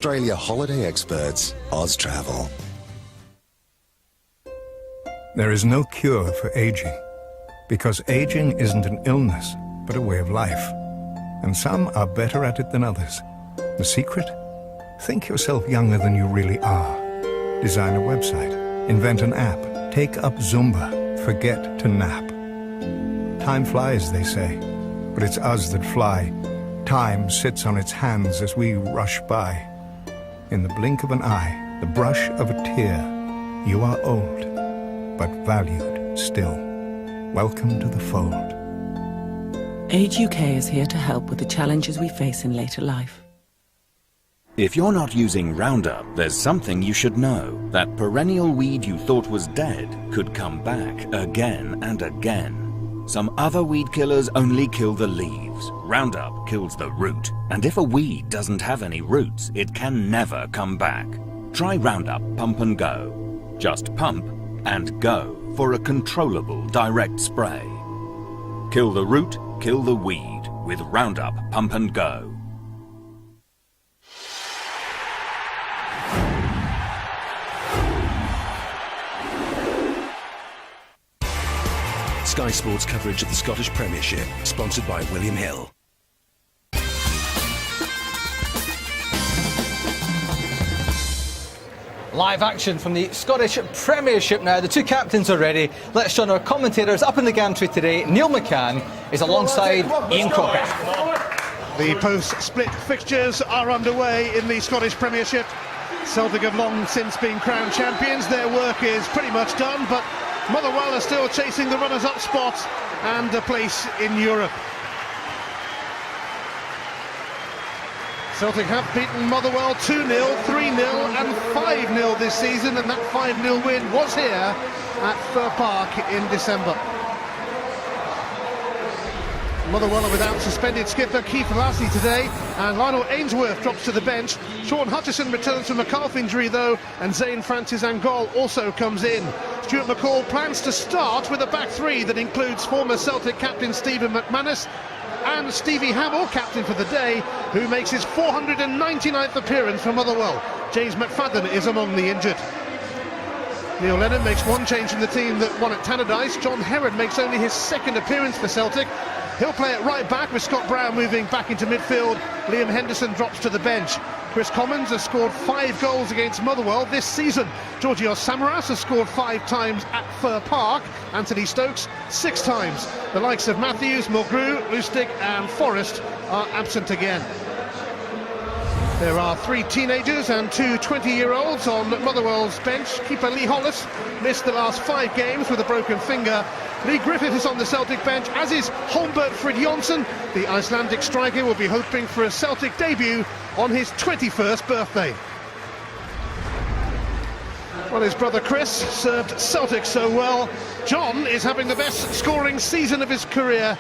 Australia holiday experts, Oz Travel. There is no cure for aging, because aging isn't an illness, but a way of life. And some are better at it than others. The secret? Think yourself younger than you really are. Design a website, invent an app, take up Zumba, forget to nap. Time flies, they say, but it's us that fly. Time sits on its hands as we rush by. In the blink of an eye, the brush of a tear, you are old, but valued still. Welcome to the fold. Age UK is here to help with the challenges we face in later life. If you're not using Roundup, there's something you should know. That perennial weed you thought was dead could come back again and again. Some other weed killers only kill the leaves. Roundup kills the root. And if a weed doesn't have any roots, it can never come back. Try Roundup Pump and Go. Just pump and go for a controllable direct spray. Kill the root, kill the weed with Roundup Pump and Go. Sky Sports coverage of the Scottish Premiership, sponsored by William Hill. Live action from the Scottish Premiership now. The two captains are ready. Let's join our commentators up in the gantry today. Neil McCann is alongside Ian Crocker. The post-split fixtures are underway in the Scottish Premiership. Celtic have long since been crowned champions. Their work is pretty much done, but Motherwell are still chasing the runners-up spot and a place in Europe. Celtic have beaten Motherwell 2-0, 3-0 and 5-0 this season, and that 5-0 win was here at Fir Park in December. Motherwell are without suspended skipper Keith Lassie today, and Lionel Ainsworth drops to the bench. Sean Hutchison returns from a calf injury though, and Zane Francis Angol also comes in. Stuart McCall plans to start with a back three that includes former Celtic captain Stephen McManus and Stevie Hamill, captain for the day, who makes his 499th appearance for Motherwell. James McFadden is among the injured. Neil Lennon makes one change from the team that won at Tannadice. John Heron makes only his second appearance for Celtic. He'll play it right back with Scott Brown moving back into midfield. Liam Henderson drops to the bench. Chris Commons has scored 5 goals against Motherwell this season. Georgios Samaras has scored 5 times at Fir Park. Anthony Stokes 6 times. The likes of Matthews, Mulgrew, Lustig and Forrest are absent again. There are 3 teenagers and 2 20-year-olds on Motherwell's bench. Keeper Lee Hollis missed the last 5 games with a broken finger. Lee Griffith is on the Celtic bench, as is Holmbert Fridjonsson. The Icelandic striker will be hoping for a Celtic debut on his 21st birthday. Well, his brother Chris served Celtic so well. John is having the best scoring season of his career.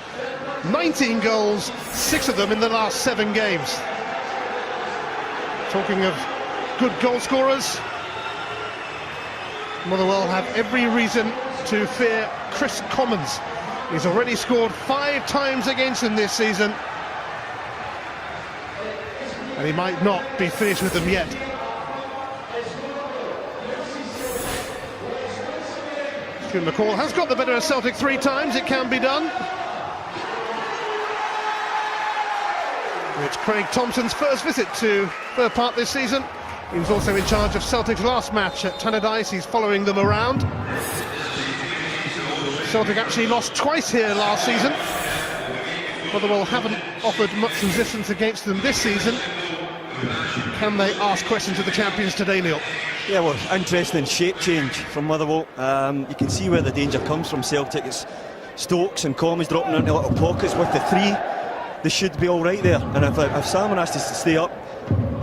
19 goals, 6 of them in the last 7 games. Talking of good goal scorers, Motherwell have every reason to fear Chris Commons. He's already scored 5 times against them this season, and he might not be finished with them yet. Stuart McCall has got the better of Celtic 3 times. It can be done. It's Craig Thompson's first visit to Fir Park this season. He was also in charge of Celtic's last match at Tannadice. He's following them around. Celtic actually lost twice here last season. Motherwell haven't offered much resistance against them this season. Can they ask questions of the champions today, Neil? Yeah, well, interesting shape change from Motherwell. You can see where the danger comes from Celtic. It's Stokes and Commons dropping into little pockets with the 3. They should be all right there, and if Salmon has to stay up,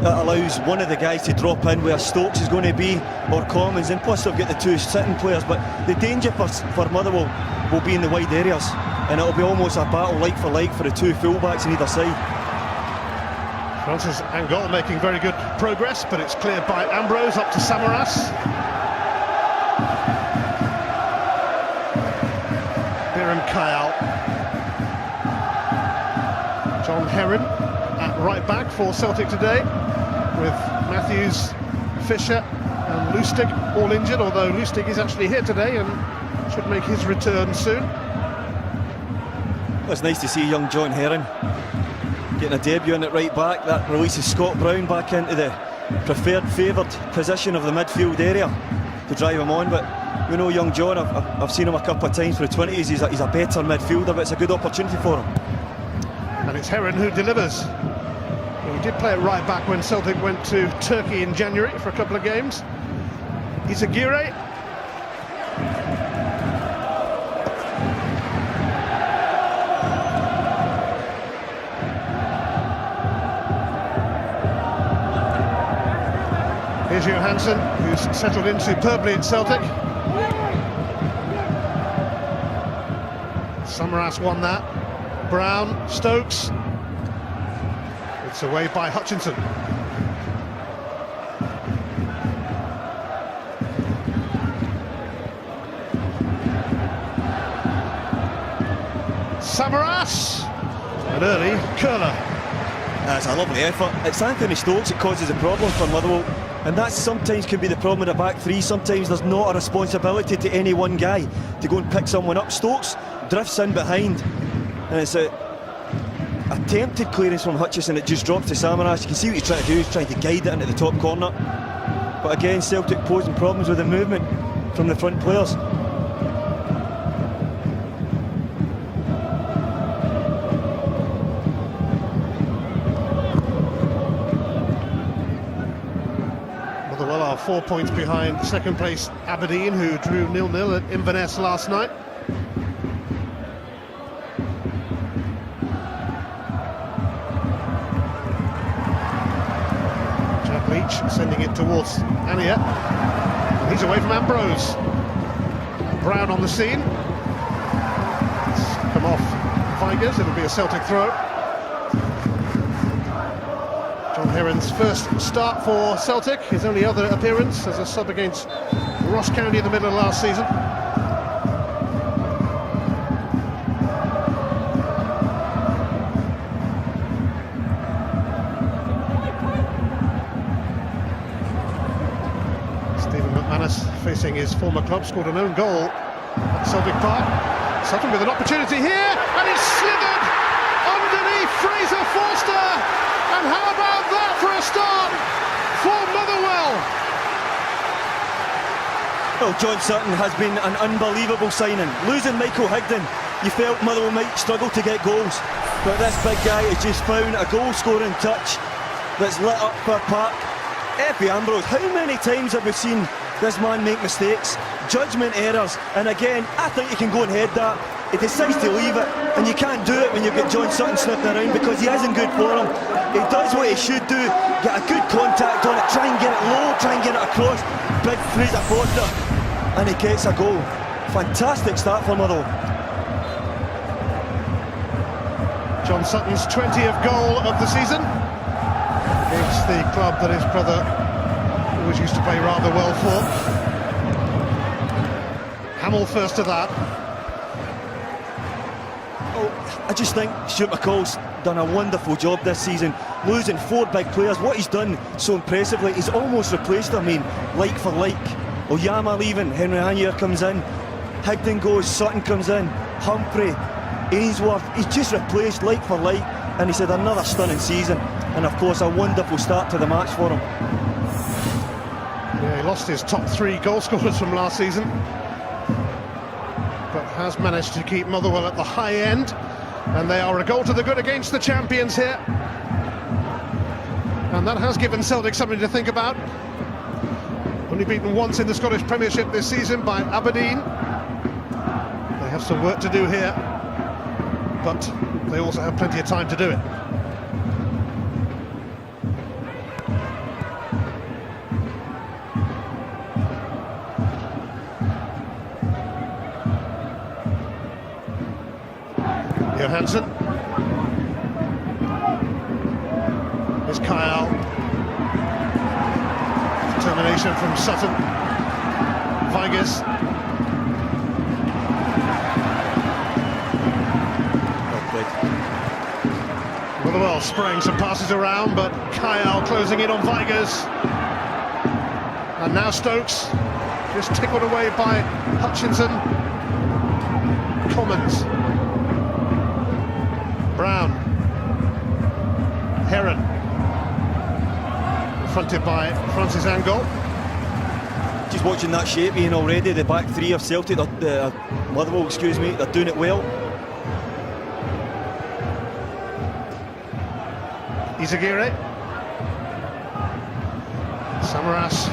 that allows one of the guys to drop in where Stokes is going to be, or Commons, and plus they've got the 2 sitting players. But the danger for Motherwell will be in the wide areas, and it'll be almost a battle like for the 2 fullbacks on either side. Francis Angol making very good progress, but it's cleared by Ambrose up to Samaras. Biram Kayal. John Heron at right back for Celtic today. with Matthews, Fisher and Lustig all injured, although Lustig is actually here today and should make his return soon. It's nice to see young John Heron getting a debut in at right back. That releases Scott Brown back into the preferred, favoured position of the midfield area to drive him on. But we know young John, I've seen him a couple of times for the 20s, he's a better midfielder, but it's a good opportunity for him. And it's Heron who delivers. Well, he did play at right back when Celtic went to Turkey in January for a couple of games. Izagirre. Here's Johansson, who's settled in superbly at Celtic. Samaras won that. Brown, Stokes. It's away by Hutchinson. Samaras! An early curler. That's a lovely effort. It's Anthony Stokes that causes a problem for Motherwell, and that sometimes can be the problem with a back three. Sometimes there's not a responsibility to any one guy to go and pick someone up. Stokes drifts in behind, and it's a attempted clearance from Hutchison. It just drops to Samaras. You can see what he's trying to do. He's trying to guide it into the top corner, but again Celtic posing problems with the movement from the front players. Motherwell are 4 points behind second place Aberdeen, who drew 0-0 at Inverness last night. Sending it towards Ania. He's away from Ambrose. Brown on the scene. It's come off Vigers. It'll be a Celtic throw. John Heron's first start for Celtic. His only other appearance as a sub against Ross County in the middle of last season. Facing his former club, scored an own goal at Celtic Park. Sutton with an opportunity here, and it's slithered underneath Fraser Forster. And how about that for a start for Motherwell? Well, John Sutton has been an unbelievable signing. Losing Michael Higdon, you felt Motherwell might struggle to get goals, but this big guy has just found a goal-scoring touch that's lit up per park. Epi Ambrose, how many times have we seen this man make mistakes, judgment errors, and again, I think you can go and head that. He decides to leave it, and you can't do it when you've got John Sutton sniffing around because he isn't good for him. He does what he should do, get a good contact on it, try and get it low, try and get it across. Big Fraser Forster, and he gets a goal. Fantastic start for Motherwell. John Sutton's 20th goal of the season against the club that his brother always used to play rather well for. Hamill first to that. Oh, I just think Stuart McCall's done a wonderful job this season, losing 4 big players. What he's done so impressively, he's almost replaced them, like for like. Oyama leaving, Henry Hanier comes in, Higdon goes, Sutton comes in, Humphrey, Ainsworth, he's just replaced like for like, and he's had another stunning season, and of course a wonderful start to the match for him. Yeah, he lost his top 3 goal scorers from last season, but has managed to keep Motherwell at the high end, and they are a goal to the good against the champions here. And that has given Celtic something to think about. Only beaten once in the Scottish Premiership this season by Aberdeen. They have some work to do here, but they also have plenty of time to do it. Johansson. Here's Kyle. Determination from Sutton. Vigers. Motherwell spraying some passes around, but Kyle closing in on Vigers. And now Stokes, just tickled away by Hutchinson. Commons. Brown. Heron. Fronted by Francis Angol. Just watching that shape, Ian, already, the back three of Celtic, Motherwell, excuse me, they're doing it well. Izagirre. Samaras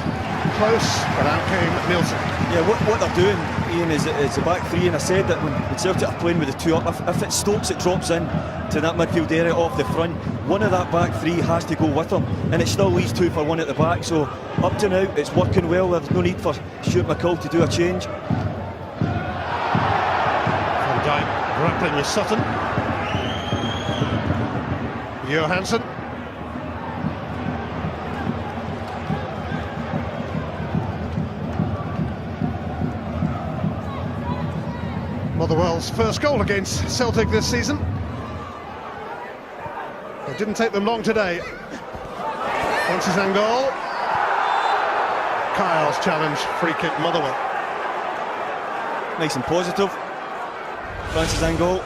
close, but out came Nielsen. Yeah, what they're doing, Ian, is the back three, and I said that when Celtic are playing with the two up, if it's Stokes that drops in to that midfield area off the front, one of that back three has to go with them, and it still leaves 2 for 1 at the back, so up to now it's working well. There's no need for Stuart McCall to do a change. Van Dijk grappling with Sutton. Johansson. Motherwell's first goal against Celtic this season. It didn't take them long today. Francis Angol. Kyle's challenge, free kick, Motherwell. Nice and positive. Francis Angol.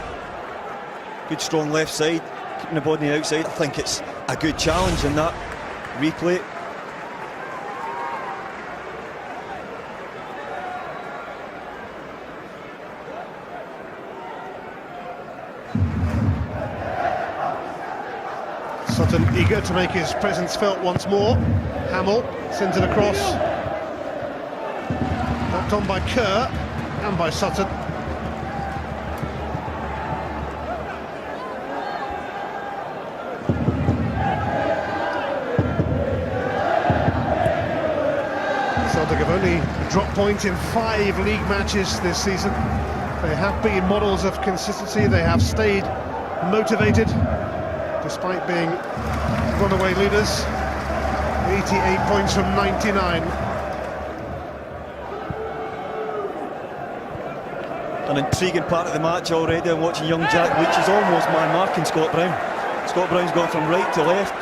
Good strong left side, keeping the body on the outside. I think it's a good challenge in that replay. Sutton eager to make his presence felt once more. Hamill sends it across. Knocked on by Kerr and by Sutton. Celtic have only dropped points in 5 league matches this season. They have been models of consistency. They have stayed motivated despite being runaway leaders. 88 points from 99. An intriguing part of the match already. I'm watching young Jack Leach is almost man-marking Scott Brown. Scott Brown's gone from right to left.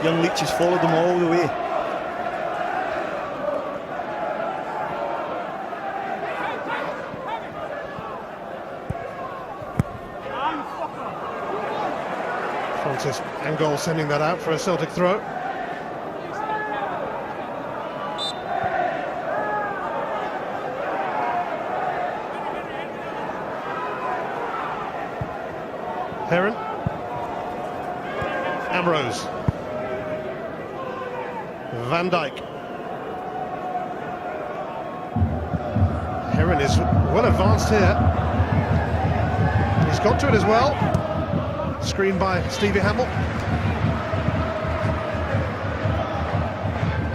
Young Leach has followed him all the way. Francis Angol sending that out for a Celtic throw. Heron. Ambrose. Van Dijk. Heron is well advanced here. He's got to it as well. Screened by Stevie Hamill.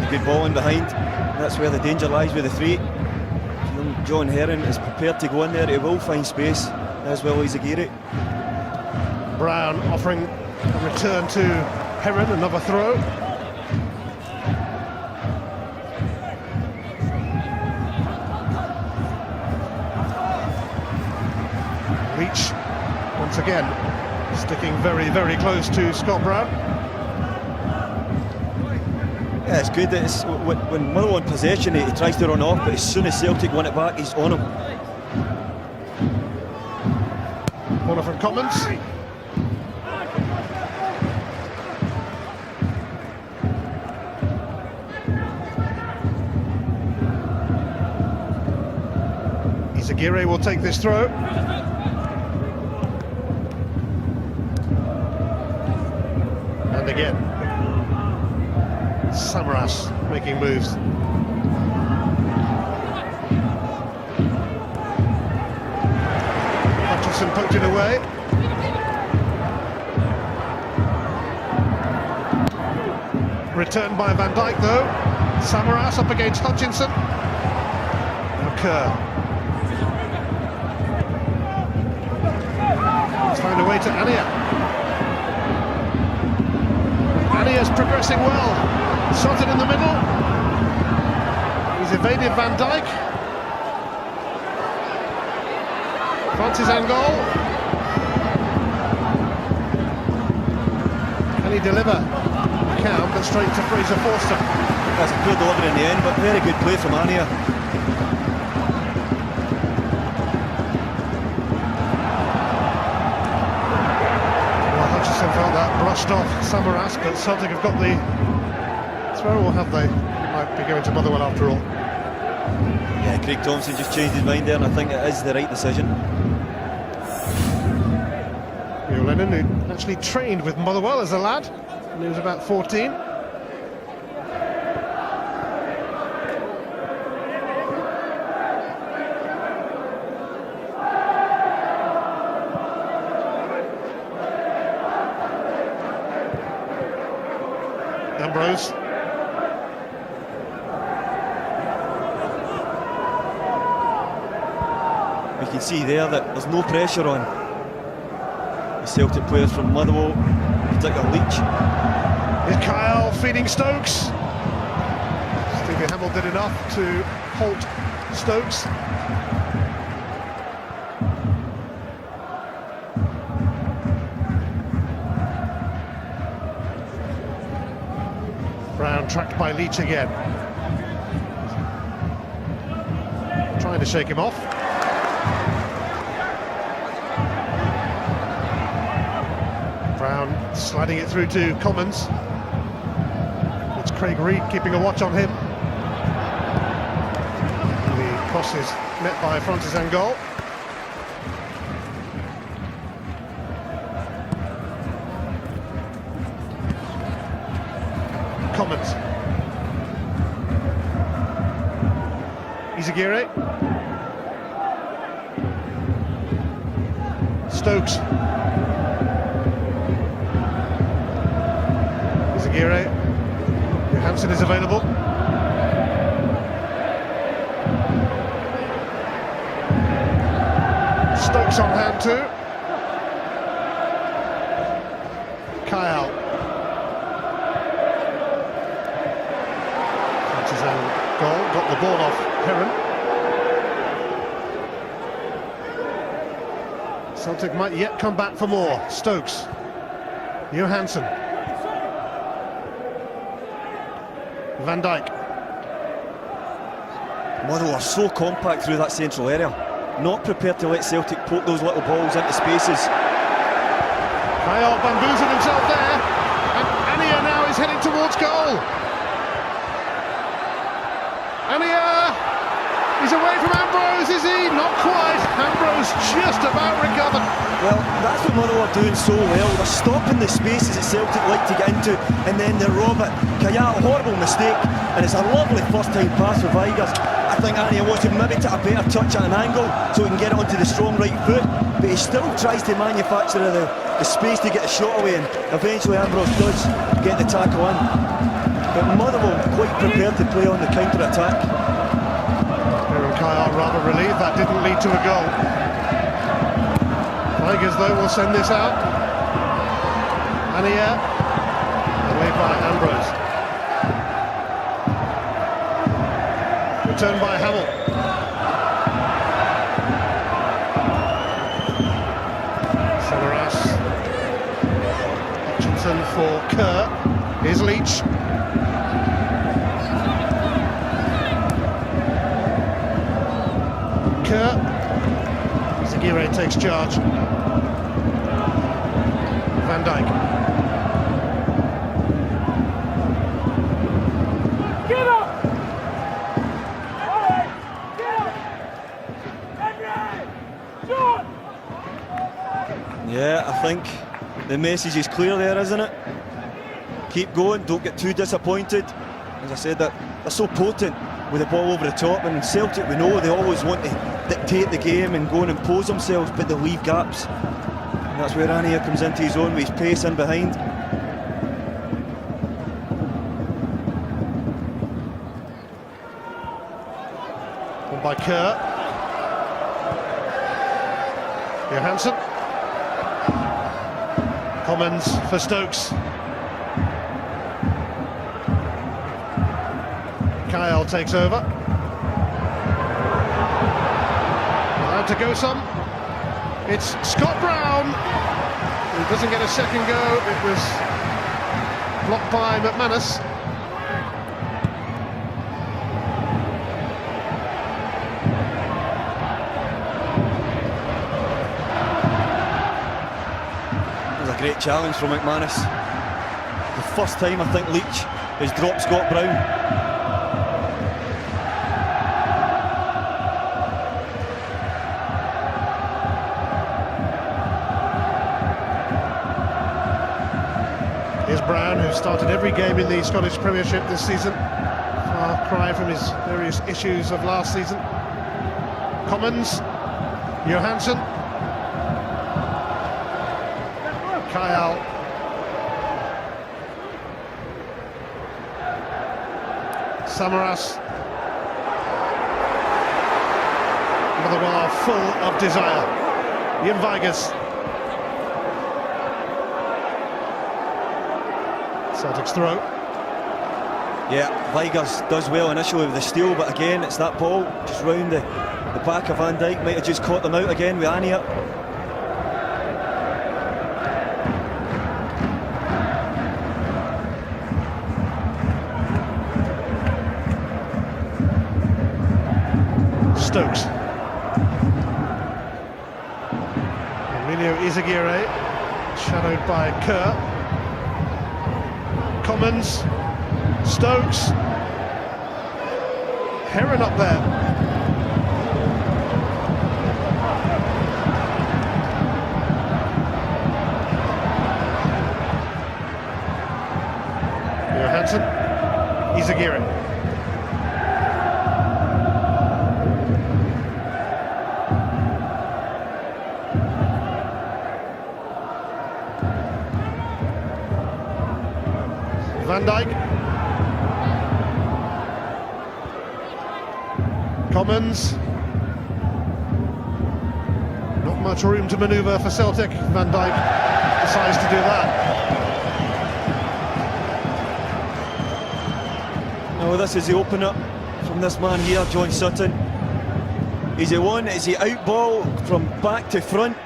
A good ball in behind. That's where the danger lies with the three. Young John Heron is prepared to go in there. He will find space, as well as Izagirre. Brown offering a return to Heron, another throw. Leach, once again, sticking very, very close to Scott Brown. Yeah, it's good that when Motherwell in possession, he tries to run off, but as soon as Celtic won it back, he's on him. Corner from Commons. Izagirre will take this throw. And again, Samaras making moves. Hutchinson poked it away. Returned by Van Dijk though. Samaras up against Hutchinson. Now Kerr. Let's find a way to Ania. Ania's progressing well. Sutton in the middle. He's evaded Van Dijk. Francis Angol. Can he deliver? Can, but straight to Fraser Forster. That's a poor delivery in the end, but very good play from Ania. Well, Hutchison felt that brushed off Samaras, but Celtic have got the throw, or have they? Might be going to Motherwell after all. Yeah, Craig Thompson just changed his mind there, and I think it is the right decision. Leo Lennon, who actually trained with Motherwell as a lad when he was about 14. Ambrose. We can see there that there's no pressure on the Celtic players from Motherwell, particularly Leach. Is Kyle feeding Stokes? Stevie Hamill did enough to halt Stokes. Brown tracked by Leach again. Trying to shake him off. Brown sliding it through to Commons. It's Craig Reed keeping a watch on him. The cross is met by Francis Angol. Commons. Izagirre. Stokes. Izagirre. Johansson is available. Stokes on hand too. Kyle. Goal, got the ball off Heron. Celtic might yet come back for more. Stokes. Johansson. Van Dijk. Motherwell are so compact through that central area, not prepared to let Celtic poke those little balls into spaces. Kyle bamboozled himself there, and Ania now is heading towards goal. Ania, he's away from Ambrose, is he? Not quite. Ambrose just about recovered. Well, that's what Motherwell are doing so well. They're stopping the spaces that Celtic like to get into, and then they rob it. Kaya, a horrible mistake, and it's a lovely first-time pass for Vigurs. I think Ania wants to maybe take a better touch at an angle so he can get it onto the strong right foot, but he still tries to manufacture the space to get the shot away, and eventually Ambrose does get the tackle in. But Motherwell quite prepared to play on the counter-attack. Aaron Kyle rather relieved that didn't lead to a goal. Vigurs though will send this out. Ania, away by Ambrose. Returned by Hamill. Samaras. Hutchinson for Kerr. Here's Leach. Kerr. Izagirre takes charge. Van Dijk. Get up! Yeah, I think the message is clear there, isn't it? Keep going, don't get too disappointed. As I said, that they're so potent with the ball over the top, and Celtic, we know they always want to dictate the game and go and impose themselves, but they leave gaps. And that's where Ania comes into his own with his pace in behind. One by Kerr. Johansson. Commons for Stokes. Kyle takes over. Allowed to go some. It's Scott Brown, who doesn't get a second go. It was Blocked by McManus. Great challenge from McManus. The first time I think Leach has dropped Scott Brown. Here's Brown, who started every game in the Scottish Premiership this season. Far cry from his various issues of last season. Commons, Johansson. Kyle. Samaras. Motherwell are full of desire. Ian Vigurs. Celtic's throw. Yeah, Vigurs does well initially with the steal, but again it's that ball just round the back of Van Dijk. Might have just caught them out again with Ania. Stokes. Emilio Izaguirre, shadowed by Kerr. Commons. Stokes. Heron up there. Johansson. Izaguirre. Van Dijk. Commons. Not much room to manoeuvre for Celtic. Van Dijk decides to do that. No, this is the opener from this man here, John Sutton. Is he one? Is he out ball from back to front?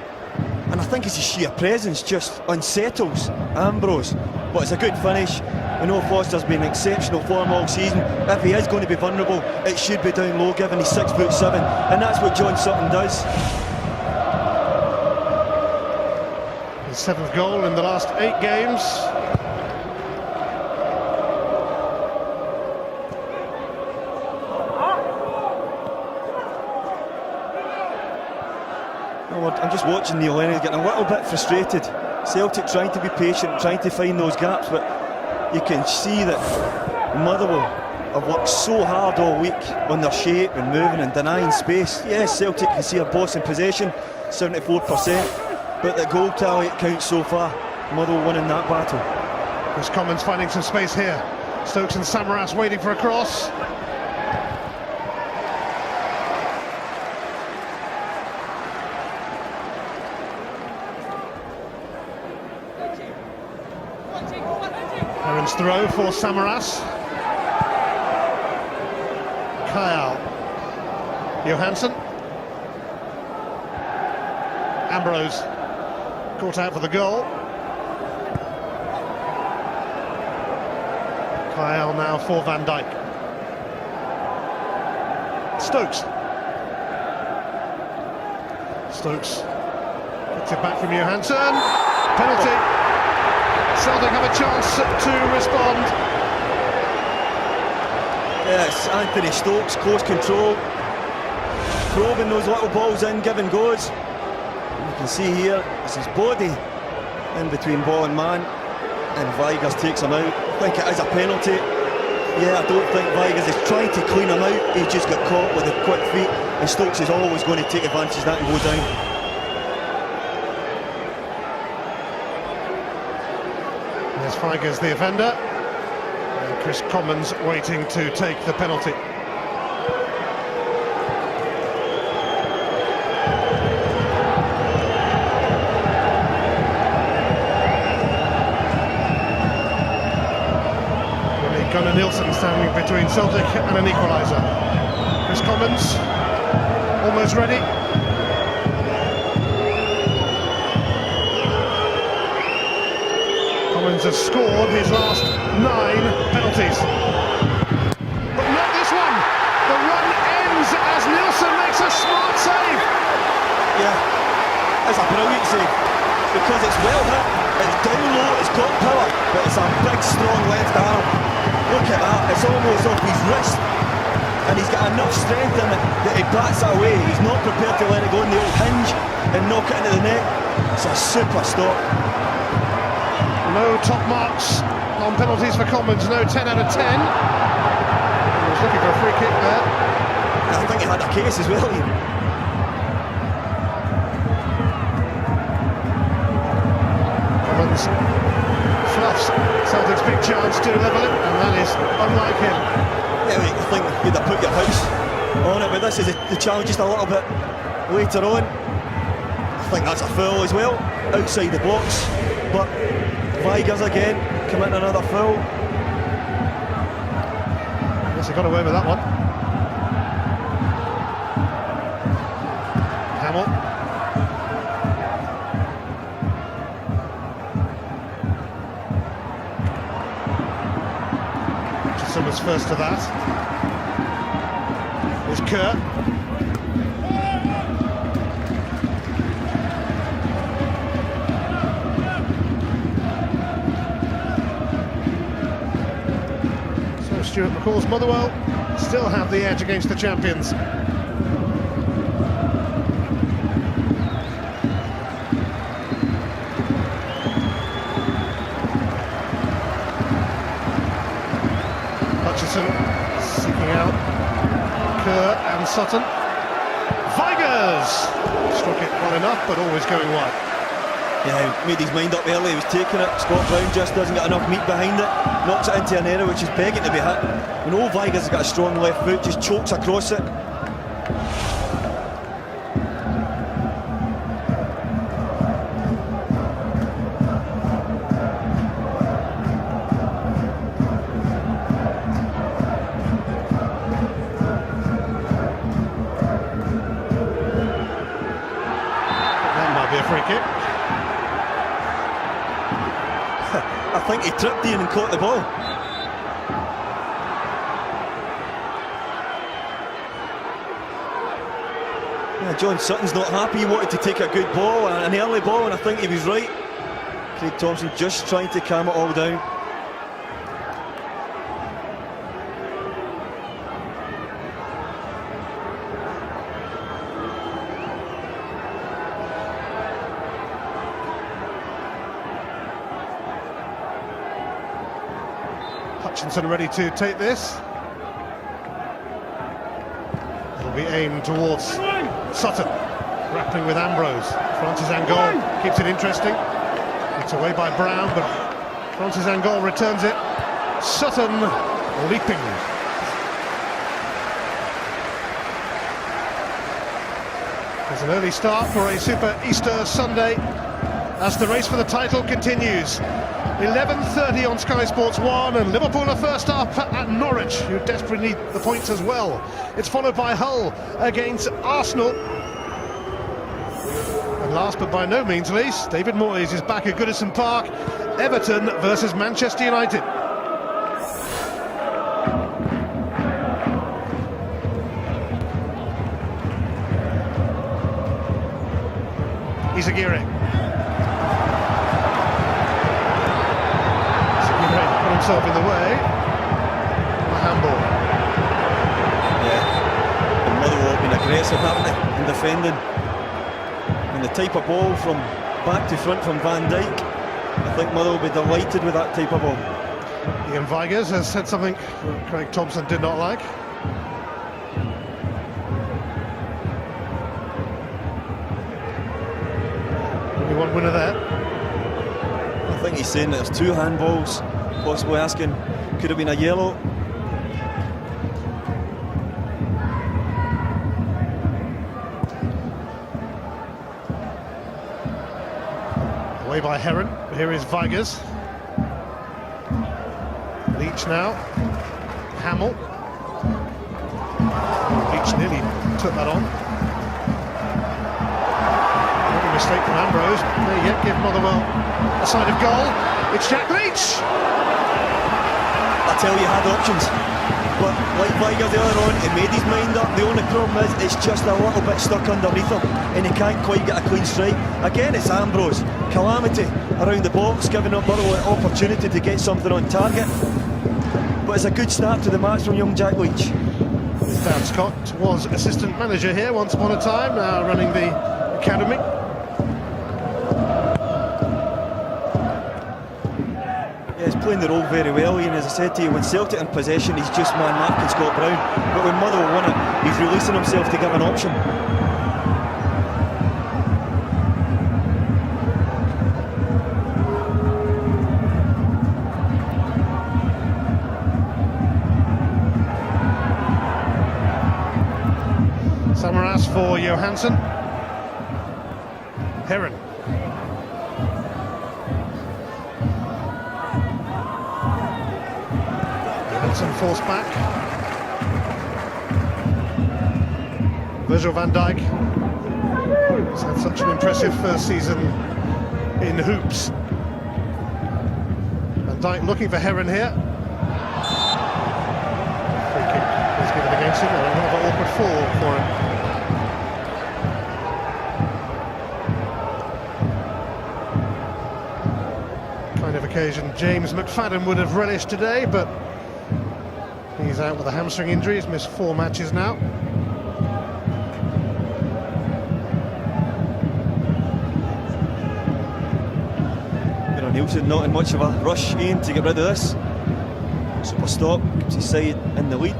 And I think it's his sheer presence just unsettles Ambrose. But it's a good finish. We know Foster's been in exceptional form all season. If he is going to be vulnerable, it should be down low given he's 6'7", and that's what John Sutton does. His 7th goal in the last 8 games. I'm just watching Neil Lennon getting a little bit frustrated. Celtic trying to be patient, trying to find those gaps, but you can see that Motherwell have worked so hard all week on their shape and moving and denying space. Yes, Celtic can see a boss in possession, 74%, but the goal tally counts so far. Motherwell winning that battle. Chris Commons finding some space here. Stokes and Samaras waiting for a cross. Heron's throw for Samaras. Kyle. Johansson. Ambrose caught out for the goal. Kyle now for Van Dijk. Stokes. Stokes gets it back from Johansson. Penalty. Celtic have a chance to respond. Yes, Anthony Stokes, close control, probing those little balls in, giving goes. You can see here, it's his body in between ball and man, and Vigurs takes him out. I think it is a penalty. Yeah, I don't think Vigurs is trying to clean him out. He just got caught with the quick feet, and Stokes is always going to take advantage of that and go down. Vigurs the offender, and Chris Commons waiting to take the penalty. Gunnar Nilsson standing between Celtic and an equaliser. Chris Commons almost ready. champions have scored his last 9 penalties. But not this one. The run ends as Nielsen makes a smart save. Yeah, it's a brilliant save, because it's well hit, it's down low, it's got power, but it's a big strong left arm. Look at that, it's almost off his wrist, and he's got enough strength in it that he bats it away. He's not prepared to let it go in the old hinge and knock it into the net. It's a super stop. No top marks on penalties for Commons, no 10 out of 10. He was looking for a free kick there. I think he had a case as well, Ian. Commons fluffs Celtic's big chance to level it, and that is unlike him. Yeah, I think you'd have put your house on it, but this is the challenge just a little bit later on. I think that's a foul as well, outside the box, but Vigers again committing another foul. Yes, he got away with that one. Hamill. Richardson was first to that. Here's Kerr. Stuart McCall's Motherwell still have the edge against the champions. Hutchison seeking out Kerr and Sutton. Vigers struck it well enough, but always going wide. Yeah, he made his mind up early, he was taking it. Scott Brown just doesn't get enough meat behind it, knocks it into an area which is begging to be hit. When old Vigers has got a strong left foot, just chokes across it. That might be a free kick. I think he tripped in and caught the ball. Yeah, John Sutton's not happy. He wanted to take a good ball, an early ball, and I think he was right. Craig Thompson just trying to calm it all down. Hutchinson ready to take this. It'll be aimed towards Sutton, grappling with Ambrose. Francis Angol keeps it interesting. It's away by Brown, but Francis Angol returns it. Sutton leaping. There's an early start for a Super Easter Sunday as the race for the title continues. 11:30 on Sky Sports 1, and Liverpool are first up at Norwich, who desperately need the points as well. It's followed by Hull against Arsenal. And last but by no means least, David Moyes is back at Goodison Park. Everton versus Manchester United. Izagirre. Put himself in the way. A handball. Yeah, and Motherwell have been aggressive, haven't they, in defending. And the type of ball from back to front from Van Dijk, I think Motherwell will be delighted with that type of ball. Ian Vigers has said something Craig Thompson did not like. Only one winner there. I think he's saying there's two handballs, possibly asking, could have been a yellow. Away by Heron. Here is Vigers. Leach now. Hamill. Leach nearly took that on. Making a mistake from Ambrose. May yet give Motherwell a side of goal. It's Jack Leach. I tell you, he had options. But like Weiger the other on, he made his mind up. The only problem is it's just a little bit stuck underneath him and he can't quite get a clean strike. Again, it's Ambrose. Calamity around the box, giving up Motherwell an opportunity to get something on target. But it's a good start to the match from young Jack Leach. Dan Scott was assistant manager here once upon a time, now running the academy. Yeah, he's playing the role very well, Ian. As I said to you, when Celtic in possession, he's just man marking Scott Brown. But when Motherwell won it, he's releasing himself to give an option. Samaras for Johansson. Heron. Johansson forced back. Virgil van Dijk. He's had such an impressive first season in hoops. Van Dijk looking for Heron here. Free kick is given against him. A rather awkward fall for him. Kind of occasion James McFadden would have relished today, but he's out with a hamstring injury. He's missed 4 matches now. Nielsen not in much of a rush, Ian, to get rid of this. Super stop, keeps his side in the lead.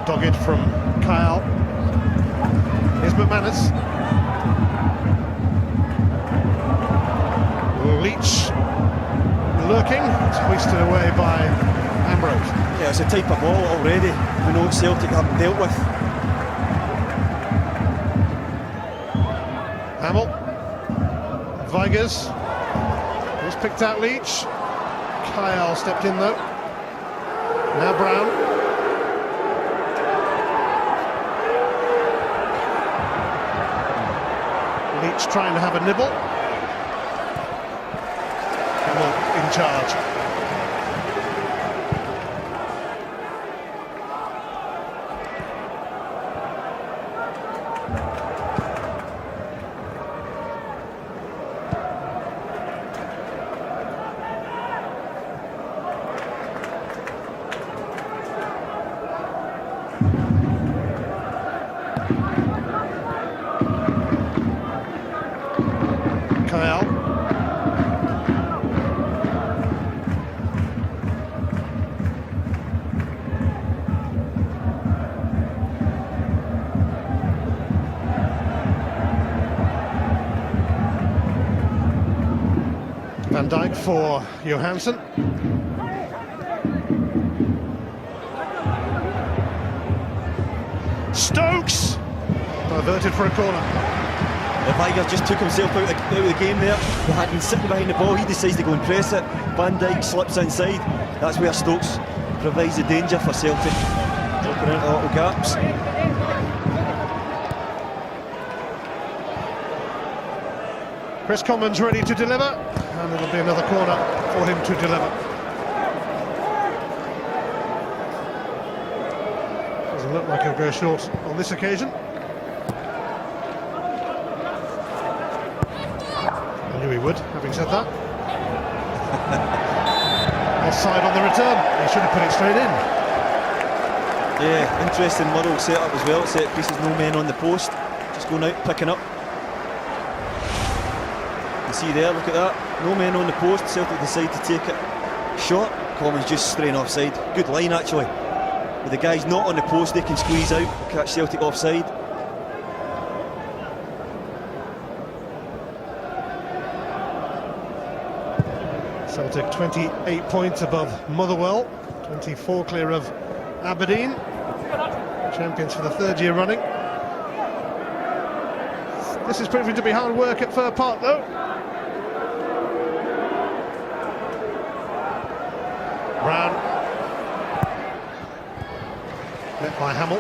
Dogged from Kyle. Here's McManus. Leach lurking. It's hoisted away by Ambrose. Yeah, it's a type of ball already we know Celtic haven't dealt with. Hamill. Vigers. He's picked out Leach. Kyle stepped in though. Now Brown. Leach trying to have a nibble. Hamill in charge. Kyle. Van Dijk for Johansson. Stokes! Diverted for a corner. Weiger just took himself out of the game there. He had been sitting behind the ball, he decides to go and press it. Van Dijk slips inside. That's where Stokes provides the danger for Celtic. Dropping into little gaps. Chris Commons ready to deliver, and it'll be another corner for him to deliver. Doesn't look like he'll go short on this occasion. I knew he would, having said that. Offside on the return. He should have put it straight in. Yeah, interesting Motherwell set-up as well. Set pieces, no men on the post. Just going out, picking up. You see there, look at that. No men on the post. Celtic decide to take it. Shot. Commons just straying offside. Good line actually. With the guys not on the post, they can squeeze out, catch Celtic offside. Celtic 28 points above Motherwell, 24 clear of Aberdeen, champions for the 3rd year running. This is proving to be hard work at Fir Park though. Brown. Met by Hamill.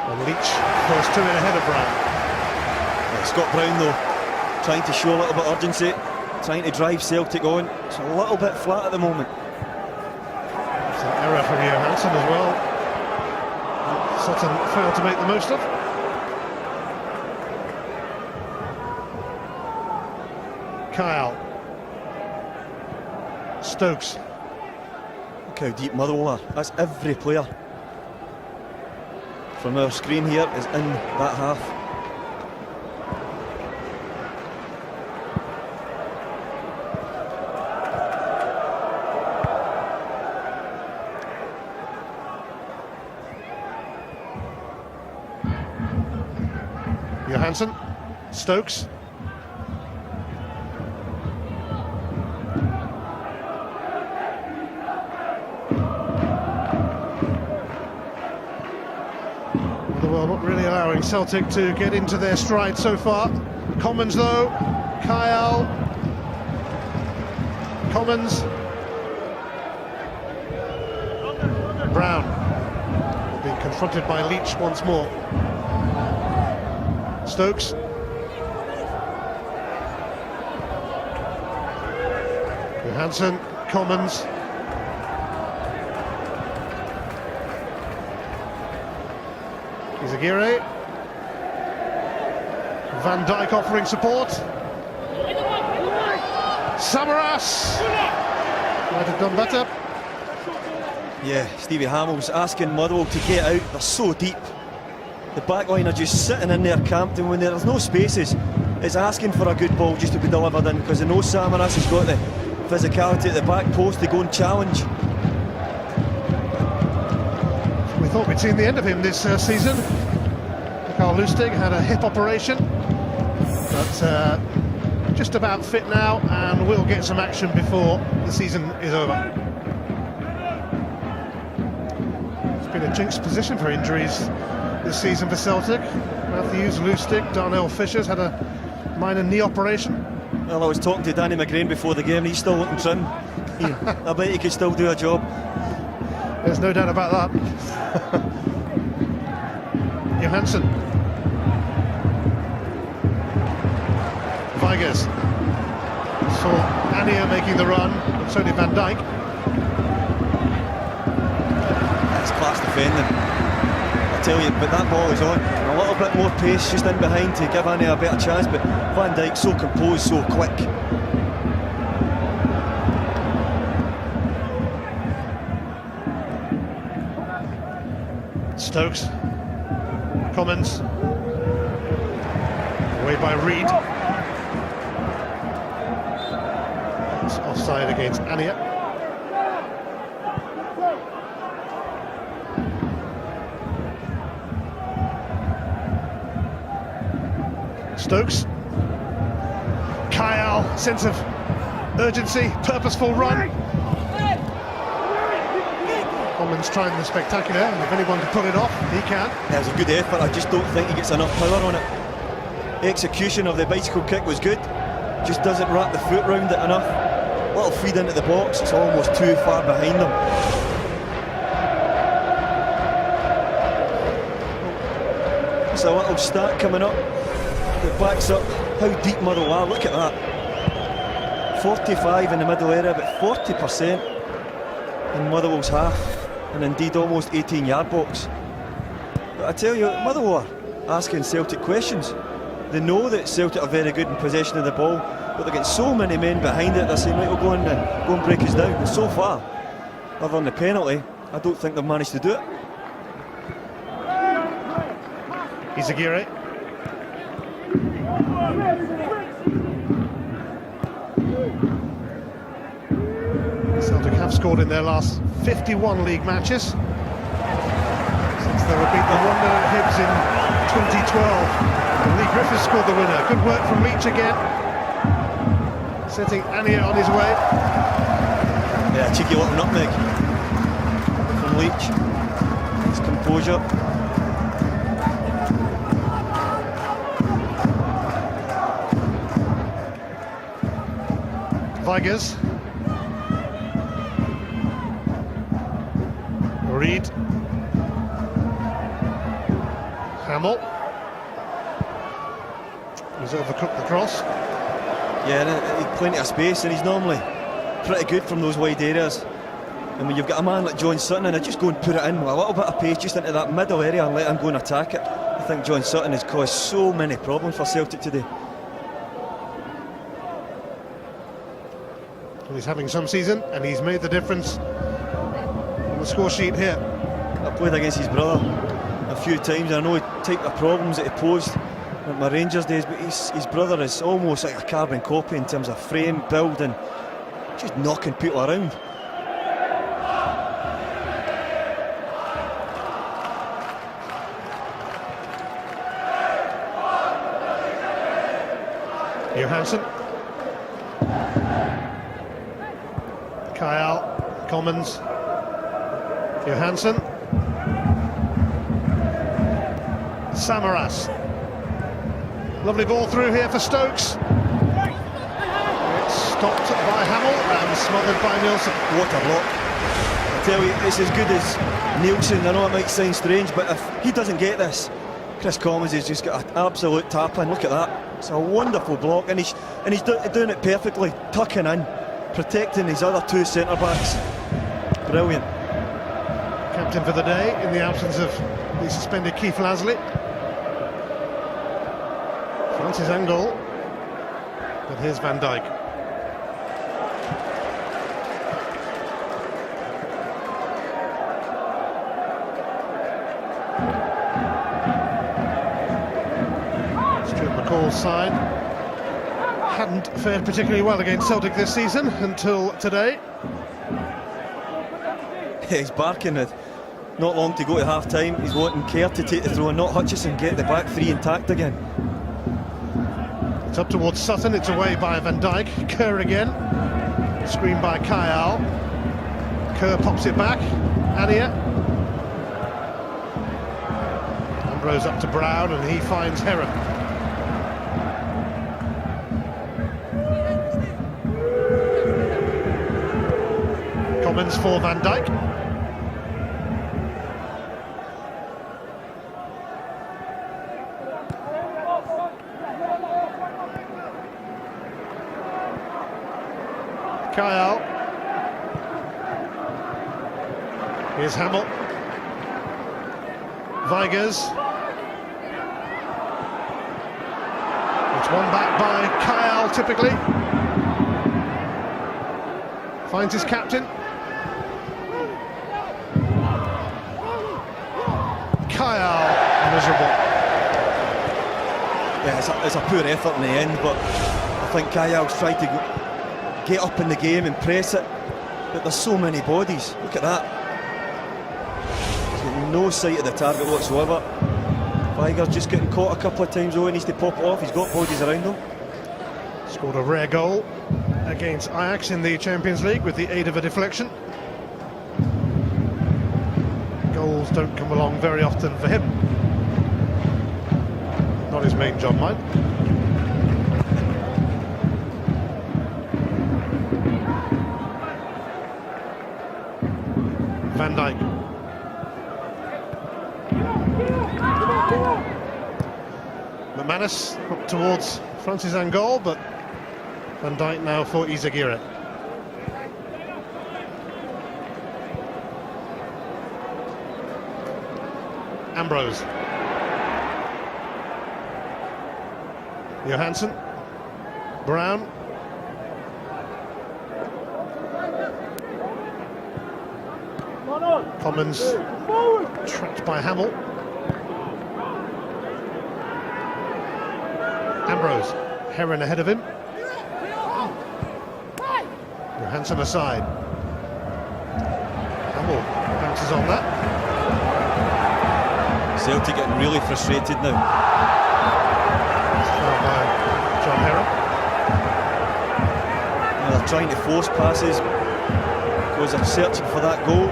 And Leach goes 2 in ahead of Brown. Yeah, Scott Brown though, trying to show a little bit of urgency, trying to drive Celtic on. It's a little bit flat at the moment. It's an error from Johansson as well. Sutton failed to make the most of. Kyle. Stokes. Look how deep Motherwell are. That's every player from our screen here is in that half. Johansson. Stokes. Motherwell not really allowing Celtic to get into their stride so far. Commons though, Kyle, Commons, Brown being confronted by Leach once more. Stokes. Johansson, Commons. Izagirre. Van Dijk offering support. Samaras might have done better. Yeah, Stevie Hamill's asking Motherwell to get out. They're so deep. The back line are just sitting in their camp, and when there's no spaces, it's asking for a good ball just to be delivered in, because they know Samaras has got the physicality at the back post to go and challenge. We thought we'd seen the end of him this season. Carl Lustig had a hip operation, but just about fit now and will get some action before the season is over. It's been a jinx position for injuries this season for Celtic. Matthews, Lustig, Darnell Fisher's had a minor knee operation. Well, I was talking to Danny McGrain before the game, he's still looking trim. I bet he could still do a job. There's no doubt about that. Johansson. Vigers. Saw Ania making the run, but so did Van Dijk. That's class defending, I tell you, but that ball is on. A little bit more pace just in behind to give Ania a better chance, but Van Dijk so composed, so quick. Stokes. Commons. Away by Reed. It's offside against Ania. Stokes. Kyle, sense of urgency, purposeful run. Commons trying the spectacular, and if anyone can pull it off, he can. It was a good effort, I just don't think he gets enough power on it. Execution of the bicycle kick was good, just doesn't wrap the foot round it enough. Little feed into the box, it's almost too far behind them. It's a little stat coming up that backs up how deep Motherwell are. Look at that. 45 in the middle area, but 40% in Motherwell's half, and indeed almost 18-yard box. But I tell you, Motherwell are asking Celtic questions. They know that Celtic are very good in possession of the ball, but they're getting so many men behind it, they're saying, right, we'll go and break us down. And so far, other than the penalty, I don't think they've managed to do it. Izagirre. Celtic have scored in their last 51 league matches since they were beaten 1-0 at Hibs in 2012. And Lee Griffiths scored the winner. Good work from Leach again, setting Ania on his way. Yeah, cheeky little nutmeg from Leach. His composure. Vigers. Reed. Hamill. He's overcooked the cross. Yeah, and he's plenty of space, and he's normally pretty good from those wide areas. And when you've got a man like John Sutton, and I just go and put it in with a little bit of pace just into that middle area and let him go and attack it. I think John Sutton has caused so many problems for Celtic today. Well, he's having some season, and he's made the difference on the score sheet here. I played against his brother a few times, and I know the type of problems that he posed at my Rangers days, but his brother is almost like a carbon copy in terms of frame, build, and just knocking people around. Johansson. Kyle, Commons. Johansson. Samaras. Lovely ball through here for Stokes. It's stopped by Hamill and smothered by Nielsen. What a block. I tell you, it's as good as Nielsen. I know it might sound strange, but if he doesn't get this, Chris Commons has just got an absolute tap-in. Look at that. It's a wonderful block, and he's doing it perfectly, tucking in, protecting his other two centre-backs. Brilliant. Captain for the day in the absence of the suspended Keith Lasley. Francis Angol, but here's Van Dijk. Stuart McCall's side hadn't fared particularly well against Celtic this season until today. He's barking at not long to go to half-time. He's wanting Kerr to take the throw and not Hutchison, get the back three intact again. It's up towards Sutton, it's away by Van Dijk. Kerr again, screen by Kyle. Kerr pops it back, Ania. Ambrose up to Brown and he finds Heron. Commons for Van Dijk. Kyle. Here's Hamill. Vigers. It's one back by Kyle, typically. Finds his captain. Kyle, miserable. Yeah, it's a poor effort in the end, but I think Kyle's tried to get up in the game and press it, but there's so many bodies. Look at that. He's got no sight of the target whatsoever. Viger's just getting caught a couple of times though, he needs to pop it off. He's got bodies around him. Scored a rare goal against Ajax in the Champions League with the aid of a deflection. Goals don't come along very often for him. Not his main job, mind. Van Dijk. McManus up towards Francis Angol, but Van Dijk now for Izagirre. Ambrose. Johansson. Brown. Commons trapped by Hamill. Ambrose, Heron ahead of him. Johansson aside. Hamill bounces on that. Celtic getting really frustrated now. Foul by John Heron. They're trying to force passes because they're searching for that goal.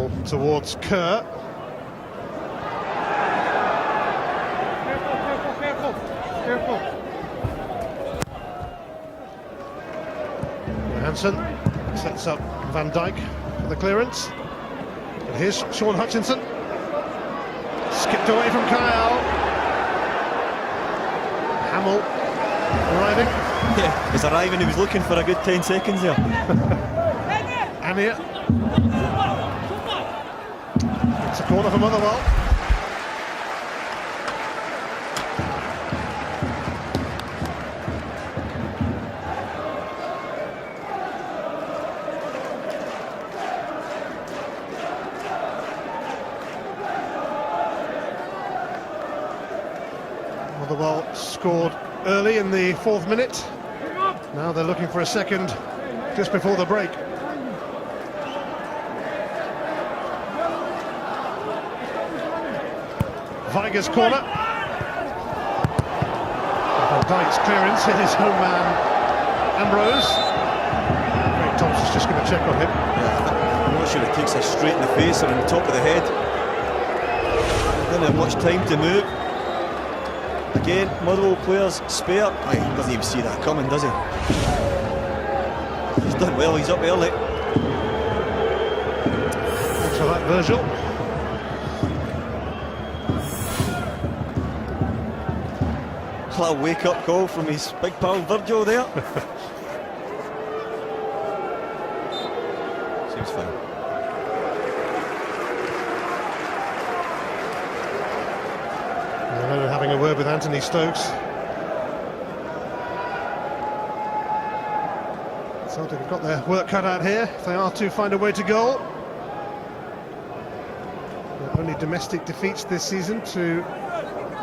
ball towards Kerr. Careful. Johansson sets up Van Dijk for the clearance. And here's Sean Hutchinson. Skipped away from Kyle. Hamill arriving. Yeah, he's arriving. He was looking for a good 10 seconds there. Ania. It's a corner for Motherwell. Motherwell scored early in the 4th minute. Now they're looking for a second just before the break. Weiger's corner. Van Dijk's clearance hit his home man Ambrose. Craig Thompson's just going to check on him. Yeah, I'm not sure he takes us straight in the face or on the top of the head. He didn't have much time to move. Again, Motherwell players spare. He doesn't even see that coming, does he? He's done well, he's up early. Thanks for that, Virgil. A little wake-up call from his big pal Virgil there. Seems fine. They're having a word with Anthony Stokes. Celtic have got their work cut out here if they are to find a way to goal. Their only domestic defeats this season to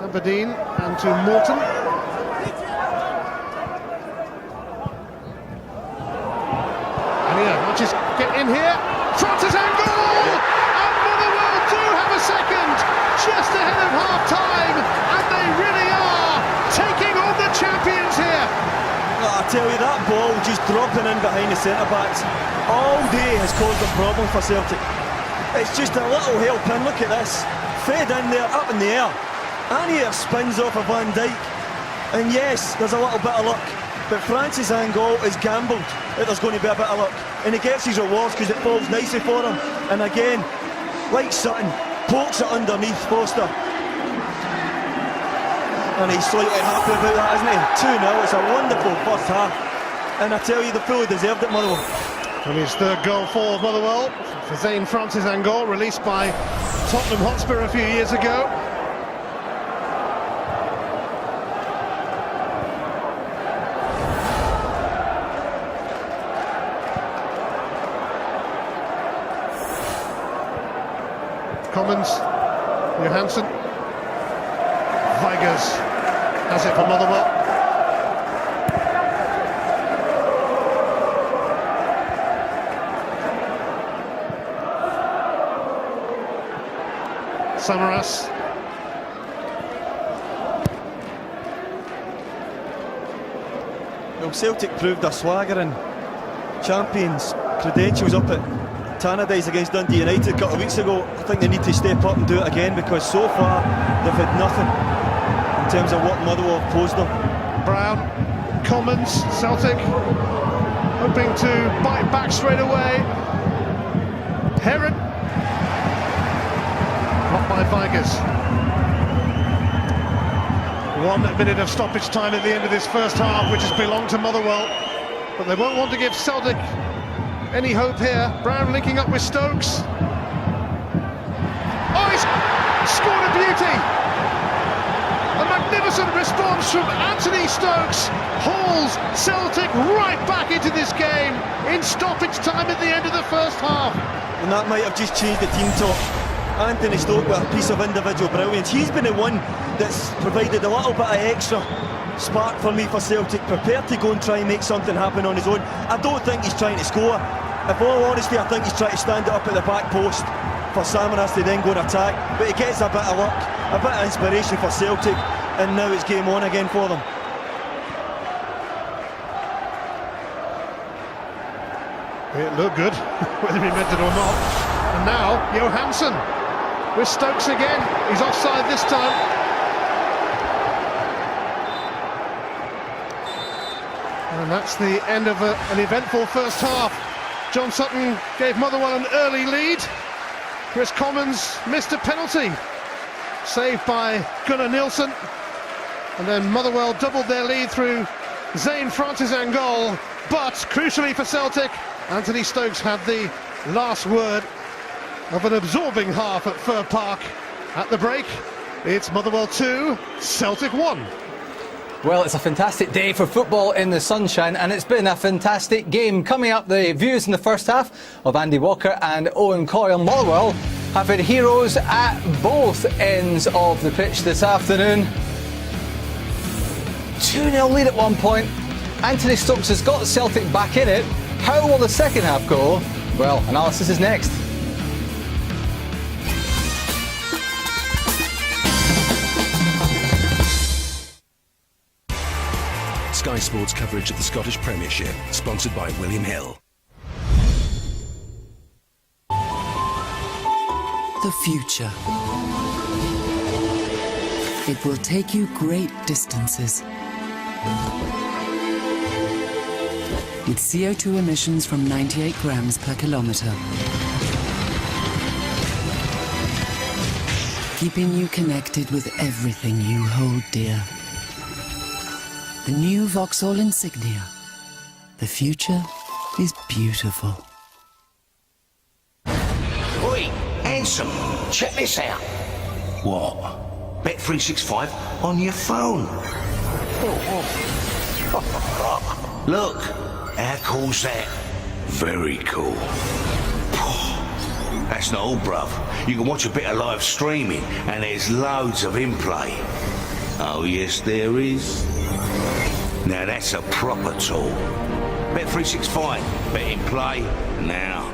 Aberdeen and to Morton. And just get in here. Francis and goal! And Motherwell do have a second just ahead of half-time, and they really are taking on the champions here. I tell you, that ball just dropping in behind the centre-backs all day has caused a problem for Celtic. It's just a little help-in. Look at this. Fed in there, up in the air. Ania spins off of Van Dijk. And yes, there's a little bit of luck. But Francis Angol is gambled that there's going to be a bit of luck. And he gets his rewards because it falls nicely for him. And again, like Sutton, pokes it underneath Foster. And he's slightly happy about that, isn't he? 2-0, it's a wonderful first half. And I tell you, they fully deserved it, Motherwell. And his 3rd goal for Motherwell, for Zayn Francis Angol, released by Tottenham Hotspur a few years ago. Commons, Johansson, Weigers has it for Motherwell. Samaras. Well, Celtic proved their swagger and champions' credentials up at Tannadice against Dundee United a couple of weeks ago. I think they need to step up and do it again, because so far they've had nothing in terms of what Motherwell have posed them. Brown, Commons, Celtic hoping to bite back straight away. Heron, not by Weigers. 1 minute of stoppage time at the end of this first half, which has belonged to Motherwell, but they won't want to give Celtic any hope here. Brown linking up with Stokes. Oh, he's scored a beauty! A magnificent response from Anthony Stokes hauls Celtic right back into this game in stoppage time at the end of the first half. And that might have just changed the team talk. Anthony Stokes with a piece of individual brilliance. He's been the one that's provided a little bit of extra spark for me for Celtic, prepared to go and try and make something happen on his own. I don't think he's trying to score. In all honesty, I think he's trying to stand it up at the back post for Samaras to then go and attack. But he gets a bit of luck, a bit of inspiration for Celtic, and now it's game on again for them. It looked good, whether he meant it or not. And now Johansson with Stokes again. He's offside this time. And that's the end of an eventful first half. John Sutton gave Motherwell an early lead. Chris Commons missed a penalty, saved by Gunnar Nilsson. And then Motherwell doubled their lead through Zane Francis and goal. But crucially for Celtic, Anthony Stokes had the last word of an absorbing half at Fir Park. At the break, it's Motherwell 2, Celtic 1. Well, it's a fantastic day for football in the sunshine, and it's been a fantastic game. Coming up, the views in the first half of Andy Walker and Owen Coyle. Motherwell have had heroes at both ends of the pitch this afternoon. 2-0 lead at one point. Anthony Stokes has got Celtic back in it. How will the second half go? Well, analysis is next. Sky Sports coverage of the Scottish Premiership, sponsored by William Hill. The future. It will take you great distances. With CO2 emissions from 98 grams per kilometre. Keeping you connected with everything you hold dear. The new Vauxhall Insignia. The future is beautiful. Oi, handsome, check this out. What? Bet365 on your phone. Look, how cool's that? Very cool. That's not all, bruv. You can watch a bit of live streaming, and there's loads of in-play. Oh yes, there is. Now that's a proper tool. Bet365, bet in play now.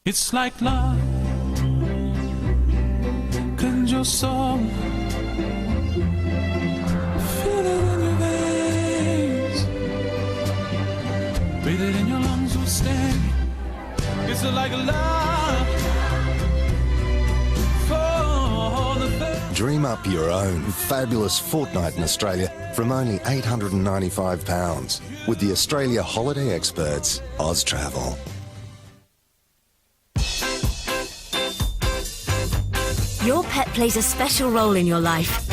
It's like love, conjure your soul, feel it in your veins, breathe it in your lungs, will stay. It's like love for the Dream up your own fabulous fortnight in Australia from only £895 with the Australia holiday experts, Oz Travel. Your pet plays a special role in your life.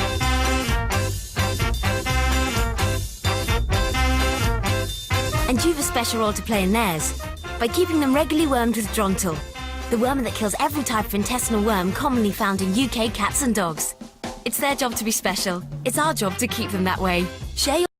And you've a special role to play in theirs by keeping them regularly wormed with Drontal, the worm that kills every type of intestinal worm commonly found in UK cats and dogs. It's their job to be special. It's our job to keep them that way. Share your